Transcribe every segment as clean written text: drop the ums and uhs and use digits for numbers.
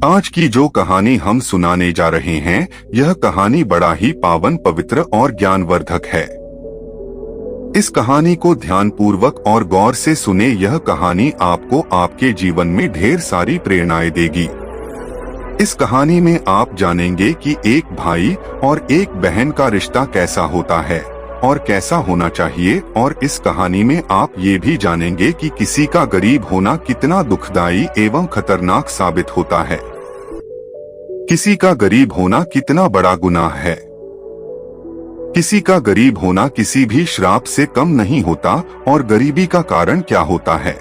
आज की जो कहानी हम सुनाने जा रहे हैं, यह कहानी बड़ा ही पावन, पवित्र और ज्ञानवर्धक है। इस कहानी को ध्यानपूर्वक और गौर से सुने। यह कहानी आपको आपके जीवन में ढेर सारी प्रेरणाएं देगी। इस कहानी में आप जानेंगे कि एक भाई और एक बहन का रिश्ता कैसा होता है और कैसा होना चाहिए, और इस कहानी में आप ये भी जानेंगे कि किसी का गरीब होना कितना दुखदाई एवं खतरनाक साबित होता है। किसी का गरीब होना कितना बड़ा गुनाह है। किसी का गरीब होना किसी भी श्राप से कम नहीं होता। और गरीबी का कारण क्या होता है,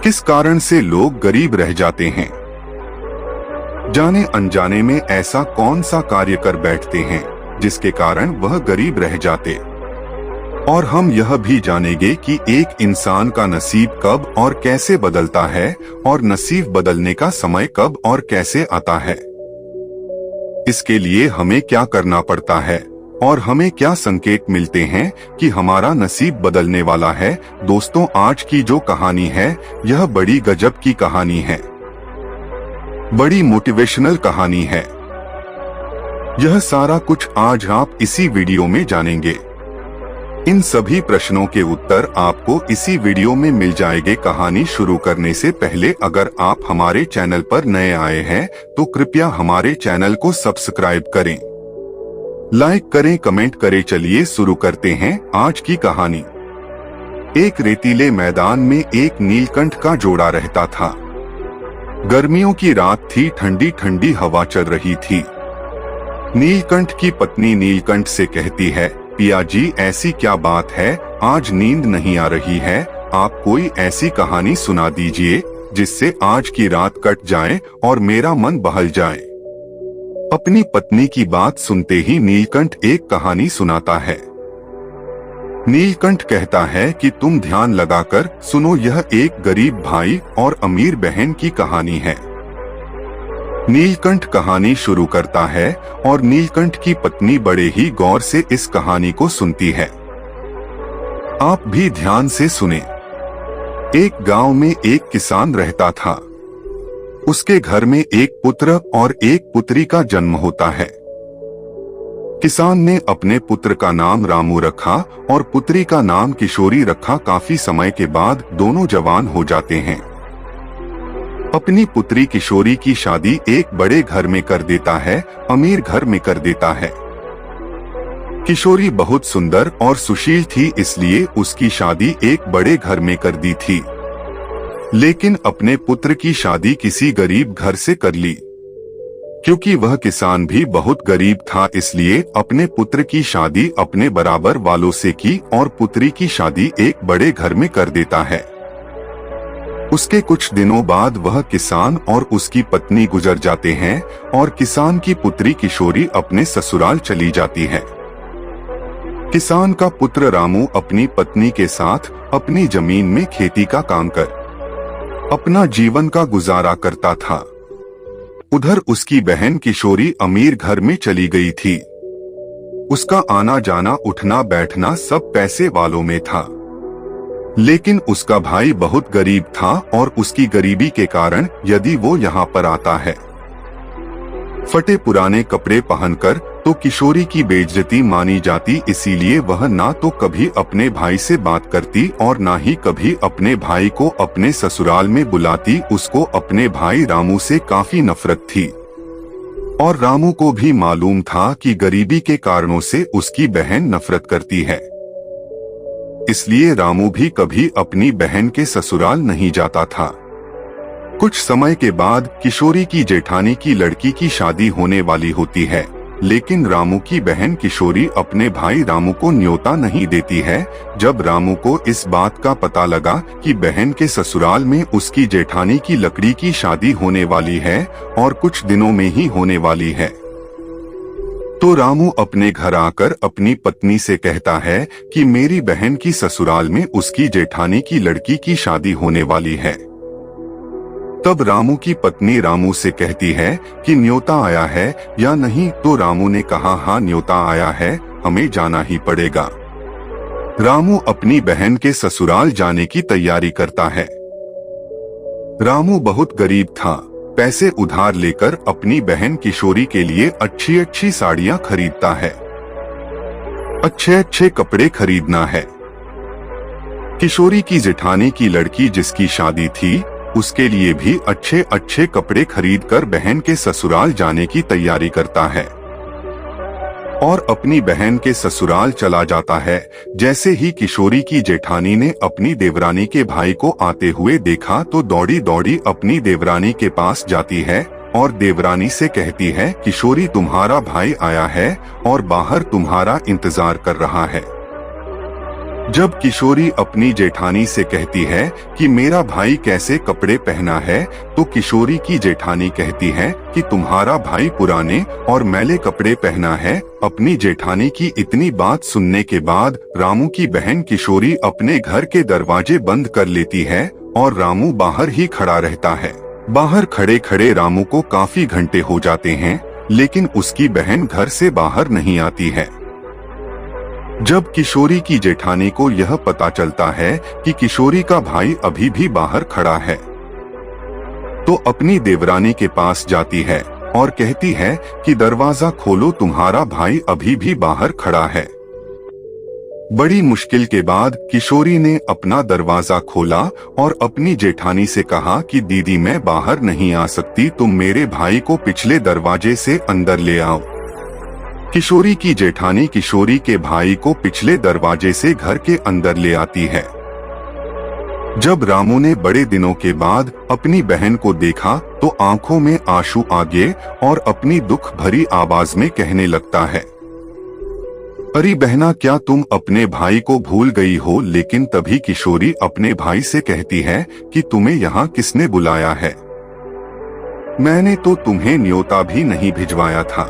किस कारण से लोग गरीब रह जाते हैं। जाने अनजाने में ऐसा कौन सा कार्य कर बैठते हैं जिसके कारण वह गरीब रह जाते। और हम यह भी जानेंगे कि एक इंसान का नसीब कब और कैसे बदलता है, और नसीब बदलने का समय कब और कैसे आता है। इसके लिए हमें क्या करना पड़ता है और हमें क्या संकेत मिलते हैं कि हमारा नसीब बदलने वाला है। दोस्तों, आज की जो कहानी है यह बड़ी गजब की कहानी है, बड़ी मोटिवेशनल कहानी है। यह सारा कुछ आज आप इसी वीडियो में जानेंगे। इन सभी प्रश्नों के उत्तर आपको इसी वीडियो में मिल जाएंगे। कहानी शुरू करने से पहले अगर आप हमारे चैनल पर नए आए हैं तो कृपया हमारे चैनल को सब्सक्राइब करें, लाइक करें, कमेंट करें। चलिए शुरू करते हैं आज की कहानी। एक रेतीले मैदान में एक नीलकंठ का जोड़ा रहता था। गर्मियों की रात थी, ठंडी ठंडी हवा चल रही थी। नीलकंठ की पत्नी नीलकंठ से कहती है, पिया जी, ऐसी क्या बात है, आज नींद नहीं आ रही है। आप कोई ऐसी कहानी सुना दीजिए जिससे आज की रात कट जाए और मेरा मन बहल जाए। अपनी पत्नी की बात सुनते ही नीलकंठ एक कहानी सुनाता है। नीलकंठ कहता है कि तुम ध्यान लगाकर सुनो, यह एक गरीब भाई और अमीर बहन की कहानी है। नीलकंठ कहानी शुरू करता है और नीलकंठ की पत्नी बड़े ही गौर से इस कहानी को सुनती है। आप भी ध्यान से सुने। एक गांव में एक किसान रहता था। उसके घर में एक पुत्र और एक पुत्री का जन्म होता है। किसान ने अपने पुत्र का नाम रामू रखा और पुत्री का नाम किशोरी रखा। काफी समय के बाद दोनों जवान हो जाते हैं। अपनी पुत्री किशोरी की शादी एक बड़े घर में कर देता है, अमीर घर में कर देता है। किशोरी बहुत सुंदर और सुशील थी, इसलिए उसकी शादी एक बड़े घर में कर दी थी। लेकिन अपने पुत्र की शादी किसी गरीब घर से कर ली। क्योंकि वह किसान भी बहुत गरीब था, इसलिए अपने पुत्र की शादी अपने बराबर वालों से की और पुत्री की शादी एक बड़े घर में कर देता है। उसके कुछ दिनों बाद वह किसान और उसकी पत्नी गुजर जाते हैं और किसान की पुत्री किशोरी अपने ससुराल चली जाती है। किसान का पुत्र रामू अपनी पत्नी के साथ अपनी जमीन में खेती का काम कर अपना जीवन का गुजारा करता था। उधर उसकी बहन किशोरी अमीर घर में चली गई थी। उसका आना जाना, उठना बैठना सब पैसे वालों में था। लेकिन उसका भाई बहुत गरीब था और उसकी गरीबी के कारण यदि वो यहाँ पर आता है फटे पुराने कपड़े पहनकर, तो किशोरी की बेइज्जती मानी जाती। इसीलिए वह ना तो कभी अपने भाई से बात करती और ना ही कभी अपने भाई को अपने ससुराल में बुलाती। उसको अपने भाई रामू से काफी नफरत थी और रामू को भी मालूम था कि गरीबी के कारणों से उसकी बहन नफरत करती है। इसलिए रामू भी कभी अपनी बहन के ससुराल नहीं जाता था। कुछ समय के बाद किशोरी की जेठानी की लड़की की शादी होने वाली होती है, लेकिन रामू की बहन किशोरी अपने भाई रामू को न्योता नहीं देती है। जब रामू को इस बात का पता लगा कि बहन के ससुराल में उसकी जेठानी की लड़की की शादी होने वाली है और कुछ दिनों में ही होने वाली है, तो रामू अपने घर आकर अपनी पत्नी से कहता है कि मेरी बहन की ससुराल में उसकी जेठानी की लड़की की शादी होने वाली है। तब रामू की पत्नी रामू से कहती है कि न्योता आया है या नहीं, तो रामू ने कहा, हाँ न्योता आया है, हमें जाना ही पड़ेगा। रामू अपनी बहन के ससुराल जाने की तैयारी करता है। रामू बहुत गरीब था पैसे उधार लेकर अपनी बहन किशोरी के लिए अच्छी अच्छी साड़ियां खरीदता है, अच्छे अच्छे कपड़े खरीदना है। किशोरी की जेठानी की लड़की जिसकी शादी थी, उसके लिए भी अच्छे अच्छे कपड़े खरीदकर बहन के ससुराल जाने की तैयारी करता है और अपनी बहन के ससुराल चला जाता है। जैसे ही किशोरी की जेठानी ने अपनी देवरानी के भाई को आते हुए देखा तो दौड़ी दौड़ी अपनी देवरानी के पास जाती है और देवरानी से कहती है, किशोरी तुम्हारा भाई आया है और बाहर तुम्हारा इंतजार कर रहा है। जब किशोरी अपनी जेठानी से कहती है कि मेरा भाई कैसे कपड़े पहना है, तो किशोरी की जेठानी कहती है कि तुम्हारा भाई पुराने और मैले कपड़े पहना है। अपनी जेठानी की इतनी बात सुनने के बाद रामू की बहन किशोरी अपने घर के दरवाजे बंद कर लेती है और रामू बाहर ही खड़ा रहता है। बाहर खड़े खड़े रामू को काफी घंटे हो जाते हैं, लेकिन उसकी बहन घर से बाहर नहीं आती है। जब किशोरी की जेठानी को यह पता चलता है कि किशोरी का भाई अभी भी बाहर खड़ा है, तो अपनी देवरानी के पास जाती है और कहती है कि दरवाजा खोलो, तुम्हारा भाई अभी भी बाहर खड़ा है। बड़ी मुश्किल के बाद किशोरी ने अपना दरवाजा खोला और अपनी जेठानी से कहा कि दीदी मैं बाहर नहीं आ सकती, तुम मेरे भाई को पिछले दरवाजे से अंदर ले आओ। किशोरी की जेठानी किशोरी के भाई को पिछले दरवाजे से घर के अंदर ले आती है। जब रामू ने बड़े दिनों के बाद अपनी बहन को देखा तो आंखों में आंसू आ गए और अपनी दुख भरी आवाज में कहने लगता है, अरे बहना क्या तुम अपने भाई को भूल गई हो। लेकिन तभी किशोरी अपने भाई से कहती है कि तुम्हें यहाँ किसने बुलाया है, मैंने तो तुम्हें न्योता भी नहीं भिजवाया था,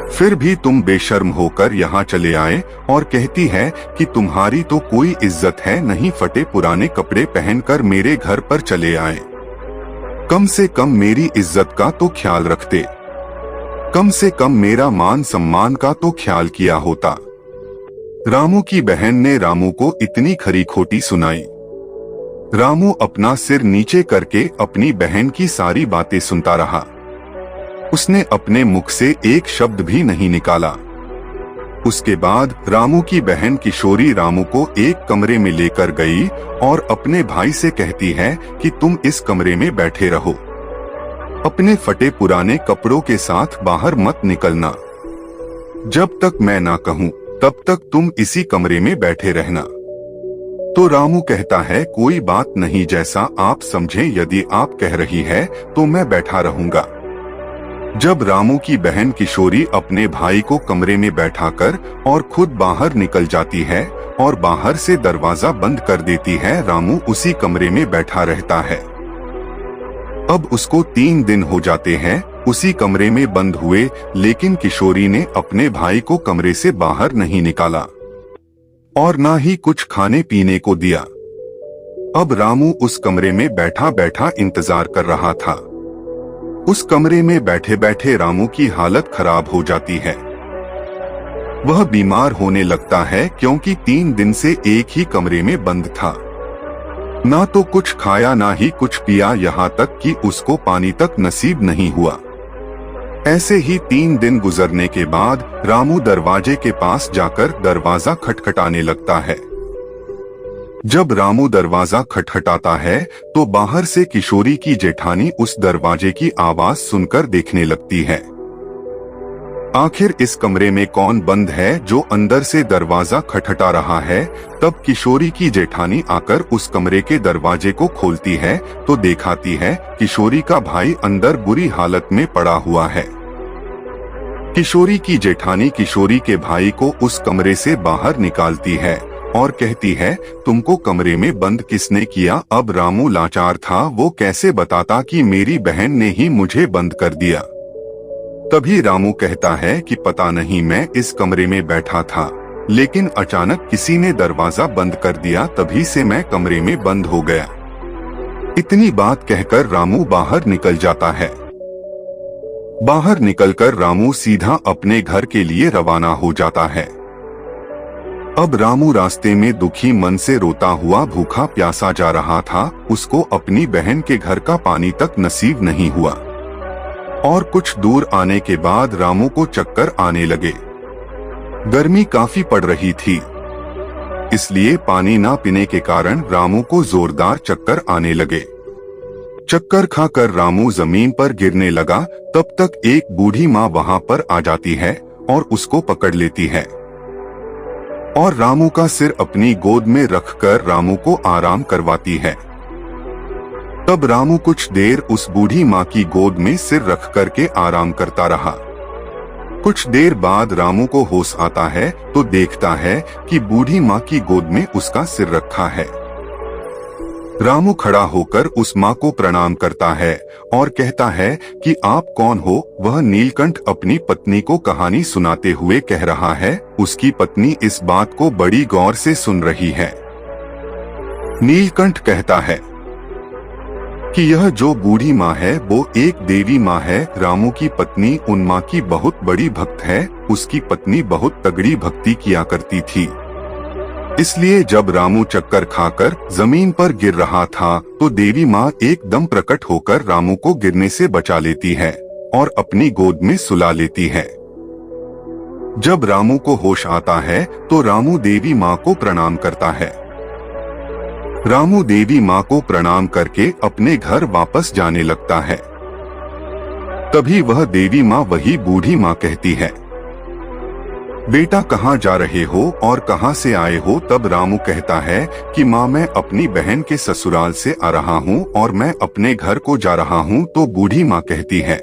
फिर भी तुम बेशर्म होकर यहाँ चले आए। और कहती है कि तुम्हारी तो कोई इज्जत है नहीं, फटे पुराने कपड़े पहनकर मेरे घर पर चले आए। कम से कम मेरी इज्जत का तो ख्याल रखते, कम से कम मेरा मान सम्मान का तो ख्याल किया होता। रामू की बहन ने रामू को इतनी खरी खोटी सुनाई। रामू अपना सिर नीचे करके अपनी बहन की सारी बातें सुनता रहा। उसने अपने मुख से एक शब्द भी नहीं निकाला। उसके बाद रामू की बहन किशोरी रामू को एक कमरे में लेकर गई और अपने भाई से कहती है कि तुम इस कमरे में बैठे रहो, अपने फटे पुराने कपड़ों के साथ बाहर मत निकलना, जब तक मैं ना कहूँ तब तक तुम इसी कमरे में बैठे रहना। तो रामू कहता है, कोई बात नहीं, जैसा आप समझें, यदि आप कह रही है तो मैं बैठा रहूंगा। जब रामू की बहन किशोरी अपने भाई को कमरे में बैठाकर और खुद बाहर निकल जाती है और बाहर से दरवाजा बंद कर देती है, रामू उसी कमरे में बैठा रहता है। अब उसको 3 दिन हो जाते हैं उसी कमरे में बंद हुए, लेकिन किशोरी ने अपने भाई को कमरे से बाहर नहीं निकाला और ना ही कुछ खाने पीने को दिया। अब रामू उस कमरे में बैठा बैठा इंतजार कर रहा था। उस कमरे में बैठे बैठे रामू की हालत खराब हो जाती है। वह बीमार होने लगता है क्योंकि 3 दिन से एक ही कमरे में बंद था। ना तो कुछ खाया ना ही कुछ पिया, यहाँ तक कि उसको पानी तक नसीब नहीं हुआ। ऐसे ही 3 दिन गुजरने के बाद रामू दरवाजे के पास जाकर दरवाजा खटखटाने लगता है। जब रामू दरवाजा खटखटाता है तो बाहर से किशोरी की जेठानी उस दरवाजे की आवाज सुनकर देखने लगती है। आखिर इस कमरे में कौन बंद है जो अंदर से दरवाजा खटखटा रहा है। तब किशोरी की जेठानी आकर उस कमरे के दरवाजे को खोलती है तो दिखाती है किशोरी का भाई अंदर बुरी हालत में पड़ा हुआ है। किशोरी की जेठानी किशोरी के भाई को उस कमरे से बाहर निकालती है और कहती है, तुमको कमरे में बंद किसने किया। अब रामू लाचार था, वो कैसे बताता कि मेरी बहन ने ही मुझे बंद कर दिया। तभी रामू कहता है कि पता नहीं, मैं इस कमरे में बैठा था लेकिन अचानक किसी ने दरवाजा बंद कर दिया, तभी से मैं कमरे में बंद हो गया। इतनी बात कहकर रामू बाहर निकल जाता है। बाहर निकलकर रामू सीधा अपने घर के लिए रवाना हो जाता है। अब रामू रास्ते में दुखी मन से रोता हुआ भूखा प्यासा जा रहा था। उसको अपनी बहन के घर का पानी तक नसीब नहीं हुआ और कुछ दूर आने के बाद रामू को चक्कर आने लगे। गर्मी काफी पड़ रही थी, इसलिए पानी ना पीने के कारण रामू को जोरदार चक्कर आने लगे। चक्कर खाकर रामू जमीन पर गिरने लगा। तब तक एक बूढ़ी माँ वहां पर आ जाती है और उसको पकड़ लेती है और रामू का सिर अपनी गोद में रखकर रामू को आराम करवाती है। तब रामू कुछ देर उस बूढ़ी माँ की गोद में सिर रख करके आराम करता रहा। कुछ देर बाद रामू को होश आता है तो देखता है कि बूढ़ी माँ की गोद में उसका सिर रखा है। रामू खड़ा होकर उस माँ को प्रणाम करता है और कहता है कि आप कौन हो। वह नीलकंठ अपनी पत्नी को कहानी सुनाते हुए कह रहा है। उसकी पत्नी इस बात को बड़ी गौर से सुन रही है। नीलकंठ कहता है कि यह जो बूढ़ी माँ है वो एक देवी माँ है। रामू की पत्नी उन माँ की बहुत बड़ी भक्त है। उसकी पत्नी बहुत तगड़ी भक्ति किया करती थी, इसलिए जब रामू चक्कर खाकर जमीन पर गिर रहा था तो देवी माँ एकदम प्रकट होकर रामू को गिरने से बचा लेती है और अपनी गोद में सुला लेती है। जब रामू को होश आता है तो रामू देवी माँ को प्रणाम करता है। रामू देवी माँ को प्रणाम करके अपने घर वापस जाने लगता है। तभी वह देवी माँ वही बूढ़ी माँ कहती है, बेटा कहाँ जा रहे हो और कहाँ से आए हो। तब रामू कहता है कि माँ मैं अपनी बहन के ससुराल से आ रहा हूँ और मैं अपने घर को जा रहा हूँ। तो बूढ़ी माँ कहती है,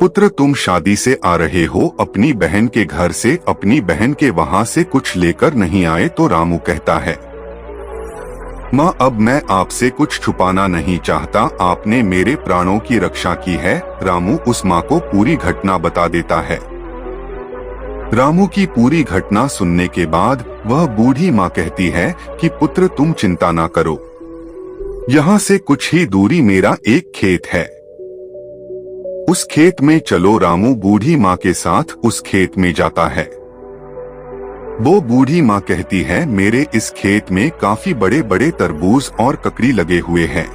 पुत्र तुम शादी से आ रहे हो अपनी बहन के घर से, अपनी बहन के वहाँ से कुछ लेकर नहीं आए। तो रामू कहता है, माँ अब मैं आपसे कुछ छुपाना नहीं चाहता, आपने मेरे प्राणों की रक्षा की है। रामू उस माँ को पूरी घटना बता देता है। रामू की पूरी घटना सुनने के बाद वह बूढ़ी माँ कहती है कि पुत्र तुम चिंता ना करो, यहाँ से कुछ ही दूरी मेरा एक खेत है, उस खेत में चलो। रामू बूढ़ी माँ के साथ उस खेत में जाता है। वो बूढ़ी माँ कहती है, मेरे इस खेत में काफी बड़े बड़े तरबूज और ककड़ी लगे हुए हैं।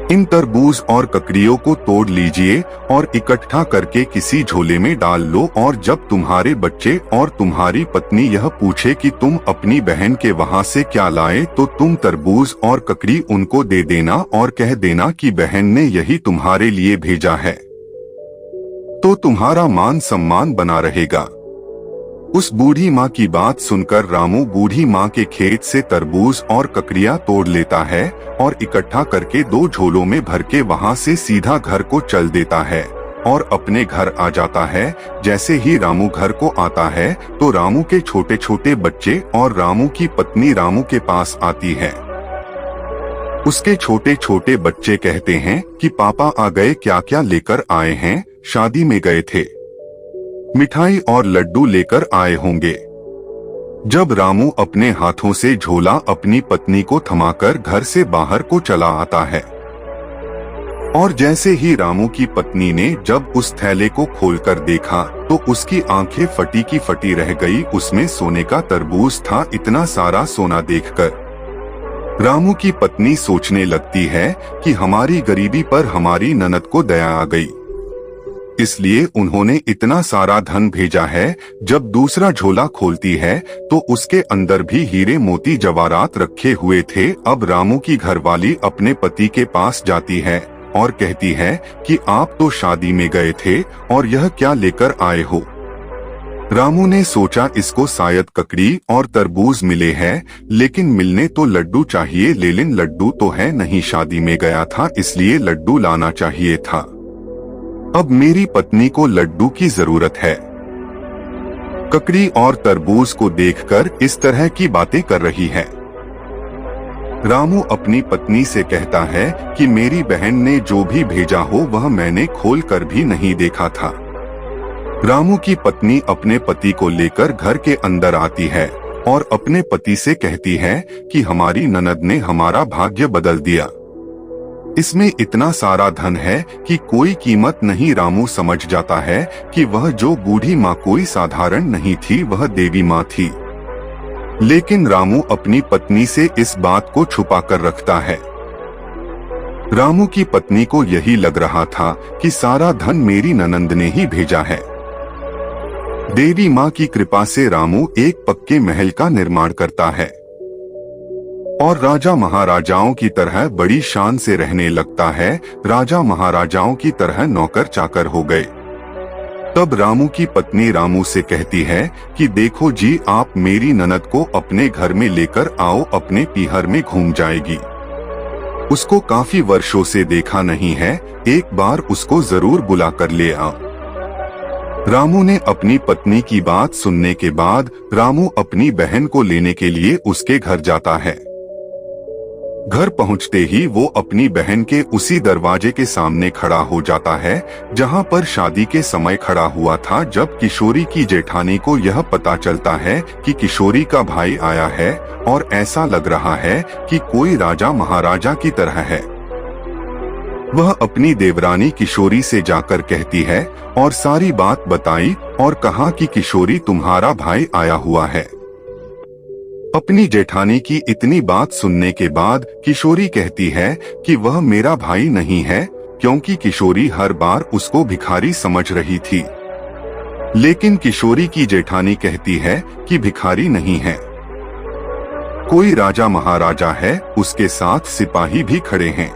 इन तरबूज और ककड़ियों को तोड़ लीजिए और इकट्ठा करके किसी झोले में डाल लो और जब तुम्हारे बच्चे और तुम्हारी पत्नी यह पूछे कि तुम अपनी बहन के वहाँ से क्या लाए तो तुम तरबूज और ककड़ी उनको दे देना और कह देना कि बहन ने यही तुम्हारे लिए भेजा है, तो तुम्हारा मान सम्मान बना रहेगा। उस बूढ़ी माँ की बात सुनकर रामू बूढ़ी माँ के खेत से तरबूज और ककड़ियाँ तोड़ लेता है और इकट्ठा करके 2 झोलों में भर के वहाँ से सीधा घर को चल देता है और अपने घर आ जाता है। जैसे ही रामू घर को आता है तो रामू के छोटे छोटे बच्चे और रामू की पत्नी रामू के पास आती है। उसके छोटे छोटे बच्चे कहते हैं कि पापा आ गए, क्या क्या लेकर आए हैं, शादी में गए थे, मिठाई और लड्डू लेकर आए होंगे। जब रामू अपने हाथों से झोला अपनी पत्नी को थमाकर घर से बाहर को चला आता है और जैसे ही रामू की पत्नी ने जब उस थैले को खोलकर देखा तो उसकी आंखें फटी की फटी रह गई। उसमें सोने का तरबूज था। इतना सारा सोना देखकर रामू की पत्नी सोचने लगती है कि हमारी गरीबी पर हमारी ननद को दया आ गई, इसलिए उन्होंने इतना सारा धन भेजा है। जब दूसरा झोला खोलती है तो उसके अंदर भी हीरे मोती जवाहरात रखे हुए थे। अब रामू की घरवाली अपने पति के पास जाती है और कहती है कि आप तो शादी में गए थे और यह क्या लेकर आए हो। रामू ने सोचा इसको शायद ककड़ी और तरबूज मिले हैं, लेकिन मिलने तो लड्डू चाहिए, लेकिन लड्डू तो है नहीं, शादी में गया था इसलिए लड्डू लाना चाहिए था। अब मेरी पत्नी को लड्डू की जरूरत है। ककड़ी और तरबूज को देखकर इस तरह की बातें कर रही है। रामू अपनी पत्नी से कहता है कि मेरी बहन ने जो भी भेजा हो वह मैंने खोल कर भी नहीं देखा था। रामू की पत्नी अपने पति को लेकर घर के अंदर आती है और अपने पति से कहती है कि हमारी ननद ने हमारा भाग्य बदल दिया। इसमें इतना सारा धन है कि कोई कीमत नहीं। रामू समझ जाता है कि वह जो बूढ़ी माँ कोई साधारण नहीं थी, वह देवी माँ थी। लेकिन रामू अपनी पत्नी से इस बात को छुपा कर रखता है। रामू की पत्नी को यही लग रहा था कि सारा धन मेरी ननंद ने ही भेजा है। देवी माँ की कृपा से रामू एक पक्के महल का निर्माण करता है और राजा महाराजाओं की तरह बड़ी शान से रहने लगता है। राजा महाराजाओं की तरह नौकर चाकर हो गए। तब रामू की पत्नी रामू से कहती है कि देखो जी, आप मेरी ननद को अपने घर में लेकर आओ, अपने पीहर में घूम जाएगी। उसको काफी वर्षों से देखा नहीं है, एक बार उसको जरूर बुला कर ले आओ। रामू ने अपनी पत्नी की बात सुनने के बाद रामू अपनी बहन को लेने के लिए उसके घर जाता है। घर पहुंचते ही वो अपनी बहन के उसी दरवाजे के सामने खड़ा हो जाता है जहां पर शादी के समय खड़ा हुआ था। जब किशोरी की जेठानी को यह पता चलता है कि किशोरी का भाई आया है और ऐसा लग रहा है कि कोई राजा महाराजा की तरह है, वह अपनी देवरानी किशोरी से जाकर कहती है और सारी बात बताई और कहा कि किशोरी, तुम्हारा भाई आया हुआ है। अपनी जेठानी की इतनी बात सुनने के बाद किशोरी कहती है कि वह मेरा भाई नहीं है, क्योंकि किशोरी हर बार उसको भिखारी समझ रही थी। लेकिन किशोरी की जेठानी कहती है कि भिखारी नहीं है, कोई राजा महाराजा है, उसके साथ सिपाही भी खड़े हैं।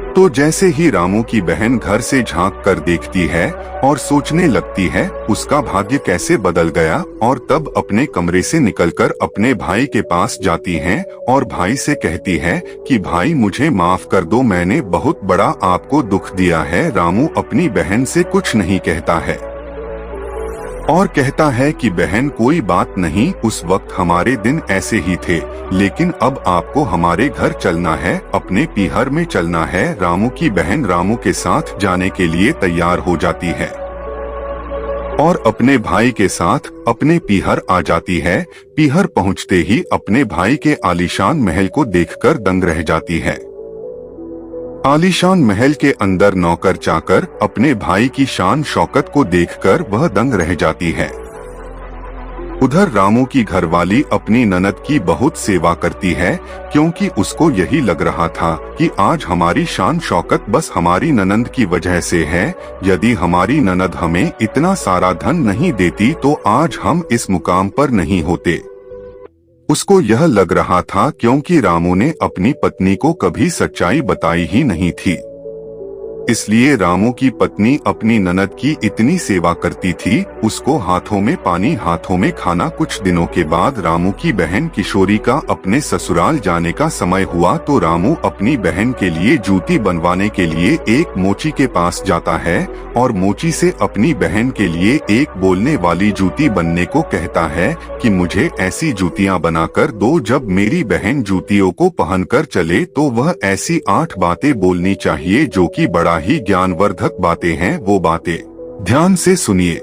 तो जैसे ही रामू की बहन घर से झांक कर देखती है और सोचने लगती है उसका भाग्य कैसे बदल गया, और तब अपने कमरे से निकलकर अपने भाई के पास जाती हैं और भाई से कहती है कि भाई, मुझे माफ कर दो, मैंने बहुत बड़ा आपको दुख दिया है। रामू अपनी बहन से कुछ नहीं कहता है और कहता है कि बहन, कोई बात नहीं, उस वक्त हमारे दिन ऐसे ही थे, लेकिन अब आपको हमारे घर चलना है, अपने पीहर में चलना है। रामू की बहन रामू के साथ जाने के लिए तैयार हो जाती है और अपने भाई के साथ अपने पीहर आ जाती है। पीहर पहुंचते ही अपने भाई के आलीशान महल को देखकर दंग रह जाती है। आलीशान महल के अंदर नौकर चाकर अपने भाई की शान शौकत को देखकर वह दंग रह जाती है। उधर रामू की घरवाली अपनी ननद की बहुत सेवा करती है, क्योंकि उसको यही लग रहा था कि आज हमारी शान शौकत बस हमारी ननद की वजह से है। यदि हमारी ननद हमें इतना सारा धन नहीं देती तो आज हम इस मुकाम पर नहीं होते। उसको यह लग रहा था क्योंकि रामू ने अपनी पत्नी को कभी सच्चाई बताई ही नहीं थी, इसलिए रामू की पत्नी अपनी ननद की इतनी सेवा करती थी, उसको हाथों में पानी हाथों में खाना। कुछ दिनों के बाद रामू की बहन किशोरी का अपने ससुराल जाने का समय हुआ तो रामू अपनी बहन के लिए जूती बनवाने के लिए एक मोची के पास जाता है और मोची से अपनी बहन के लिए एक बोलने वाली जूती बनने को कहता है कि मुझे ऐसी जूतियां बनाकर दो, जब मेरी बहन जूतियों को पहनकर चले तो वह ऐसी 8 बातें बोलनी चाहिए जो कि बड़ा ही ज्ञानवर्धक बातें हैं। वो बातें ध्यान से सुनिए।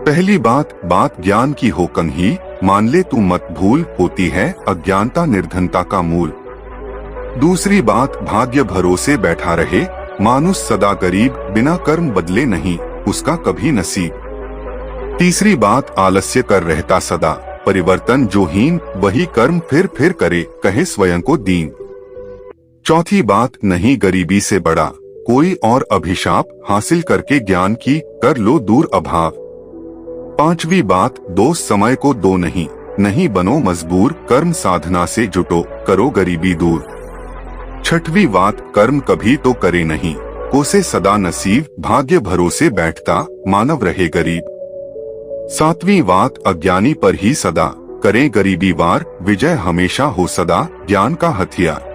पहली बात, बात ज्ञान की हो कंही, मान ले तू मत भूल, होती है अज्ञानता निर्धनता का मूल। दूसरी बात, भाग्य भरोसे बैठा रहे, मानुष सदा गरीब, बिना कर्म बदले नहीं उसका कभी नसीब। तीसरी बात, आलस्य कर रहता सदा, परिवर्तन जो हीन, वही कर्म फिर करे, कहे स्वयं को दीन। चौथी बात, नहीं गरीबी से बड़ा कोई और अभिशाप, हासिल करके ज्ञान की कर लो दूर अभाव। पांचवी बात, दोस्त समय को दो नहीं, नहीं बनो मजबूर, कर्म साधना से जुटो, करो गरीबी दूर। छठवीं बात, कर्म कभी तो करे नहीं, कोसे सदा नसीब, भाग्य भरोसे बैठता, मानव रहे गरीब। सातवीं बात, अज्ञानी पर ही सदा, करें गरीबी वार, विजय हमेशा हो सदा, ज्ञान का हथियार।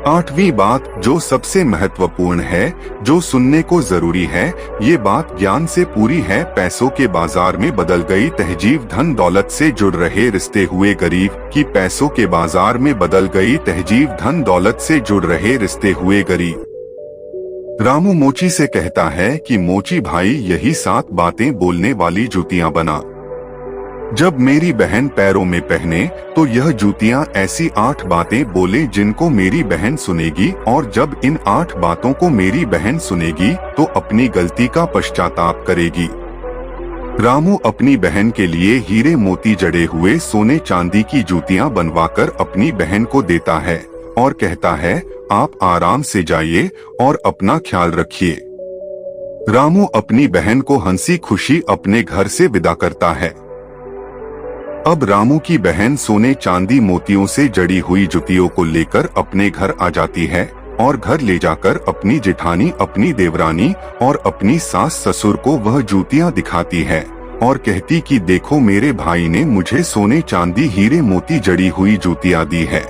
आठवीं बात, जो सबसे महत्वपूर्ण है, जो सुनने को जरूरी है, ये बात ज्ञान से पूरी है, पैसों के बाजार में बदल गई तहजीब, धन दौलत से जुड़ रहे रिश्ते हुए गरीब की, पैसों के बाजार में बदल गई तहजीब, धन दौलत से जुड़ रहे रिश्ते हुए गरीब। रामू मोची से कहता है कि मोची भाई, यही 7 बातें बोलने वाली जूतियां बना। जब मेरी बहन पैरों में पहने तो यह जूतियां ऐसी 8 बातें बोले जिनको मेरी बहन सुनेगी, और जब इन 8 बातों को मेरी बहन सुनेगी तो अपनी गलती का पश्चाताप करेगी। रामू अपनी बहन के लिए हीरे मोती जड़े हुए सोने चांदी की जूतियां बनवाकर अपनी बहन को देता है और कहता है, आप आराम से जाइए और अपना ख्याल रखिए। रामू अपनी बहन को हंसी खुशी अपने घर से विदा करता है। अब रामू की बहन सोने चांदी मोतियों से जड़ी हुई जुतियों को लेकर अपने घर आ जाती है और घर ले जाकर अपनी जेठानी, अपनी देवरानी और अपनी सास ससुर को वह जूतियां दिखाती है और कहती कि देखो मेरे भाई ने मुझे सोने चांदी हीरे मोती जड़ी हुई जूतियां दी है।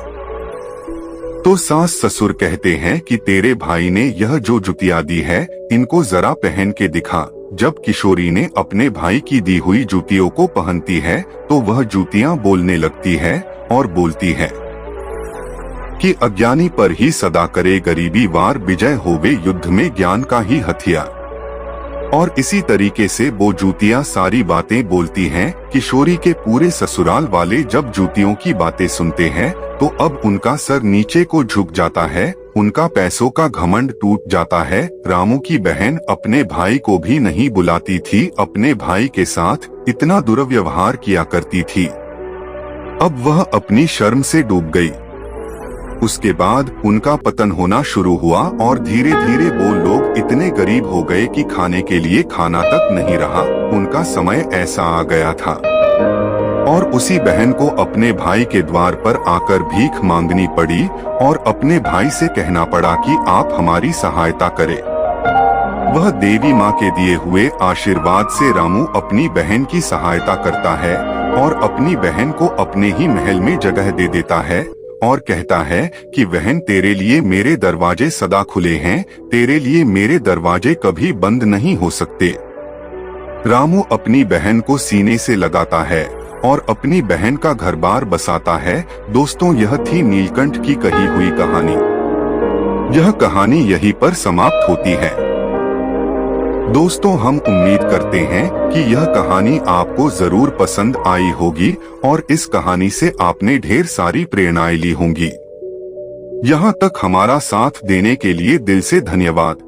तो सास ससुर कहते हैं कि तेरे भाई ने यह जो जूतियां दी है इनको जरा पहन के दिखा। जब किशोरी ने अपने भाई की दी हुई जूतियों को पहनती है तो वह जूतियां बोलने लगती है और बोलती है कि अज्ञानी पर ही सदा करे गरीबी वार, विजय होवे युद्ध में ज्ञान का ही हथियार। और इसी तरीके से वो जूतियां सारी बातें बोलती हैं। किशोरी के पूरे ससुराल वाले जब जूतियों की बातें सुनते हैं तो अब उनका सर नीचे को झुक जाता है, उनका पैसों का घमंड टूट जाता है। रामू की बहन अपने भाई को भी नहीं बुलाती थी, अपने भाई के साथ इतना दुर्व्यवहार किया करती थी। अब वह अपनी शर्म से डूब गई। उसके बाद उनका पतन होना शुरू हुआ और धीरे धीरे वो लोग इतने गरीब हो गए कि खाने के लिए खाना तक नहीं रहा। उनका समय ऐसा आ गया था और उसी बहन को अपने भाई के द्वार पर आकर भीख मांगनी पड़ी और अपने भाई से कहना पड़ा कि आप हमारी सहायता करें। वह देवी माँ के दिए हुए आशीर्वाद से रामू अपनी बहन की सहायता करता है और अपनी बहन को अपने ही महल में जगह दे देता है और कहता है कि बहन तेरे लिए मेरे दरवाजे सदा खुले हैं, तेरे लिए मेरे दरवाजे कभी बंद नहीं हो सकते। रामू अपनी बहन को सीने से लगाता है और अपनी बहन का घर बार बसाता है। दोस्तों, यह थी नीलकंठ की कही हुई कहानी। यह कहानी यहीं पर समाप्त होती है। दोस्तों, हम उम्मीद करते हैं कि यह कहानी आपको जरूर पसंद आई होगी और इस कहानी से आपने ढेर सारी प्रेरणाएं ली होंगी। यहाँ तक हमारा साथ देने के लिए दिल से धन्यवाद।